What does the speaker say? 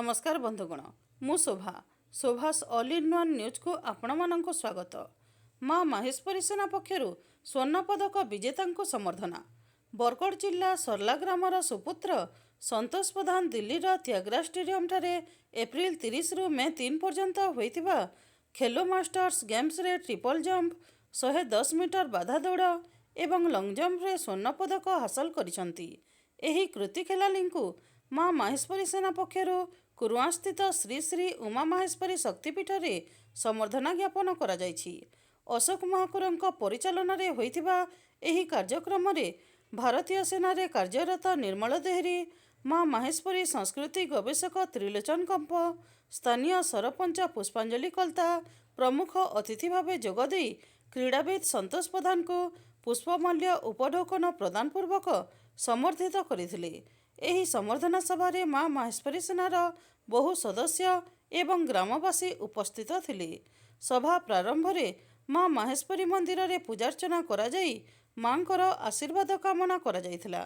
नमस्कार बंधुगण मु शोभास ऑल इन वन न्यूज को आपण मानक स्वागत। माँ माहेश्वरी सेना पक्षर स्वर्ण पदक विजेता संबर्धना। बरगढ़ जिला सरला ग्रामर सुपुत्र संतोष प्रधान दिल्लीर त्यागराज स्टेडियम ठारे एप्रिल 30 रु मे 3 पर्यंत होइतिबा खेलो मास्टर्स गेम्स रे ट्रिपल जंप 110 मीटर बाधा दौड़ एवं लंग जंप रे स्वर्ण पदक हासिल करिसंती। एही कृति खेलाली माँ माहेश्वरी सेना पक्षर कुरुआ स्थित श्री श्री उमा माहेश्वरी शक्तिपीठ में संबर्धना ज्ञापन करा जायछि। अशोक महाकुर परिचालन में होइतिबा एही कार्यक्रम रे भारतीय सेना रे कार्यरत निर्मल देहरी, माँ माहेश्वरी संस्कृति गवेषक त्रिलोचन कंप, स्थानीय सरपंच पुष्पांजलि कलता प्रमुख अतिथि भाव जोगदे क्रीड़ाविद संतोष प्रधान को पुष्पमाल्य उपढौकन प्रदान पूर्वक समर्थित करथिले। एही संबर्धना सभा माँ माहेश्वरी सेनार बहु सदस्य एवं ग्रामवासी उपस्थित थिले। सभा प्रारंभ में माँ माहेश्वरी मंदिर रे पूजार्चना करा जाई माँकर आशीर्वाद कामना करा जायथिला।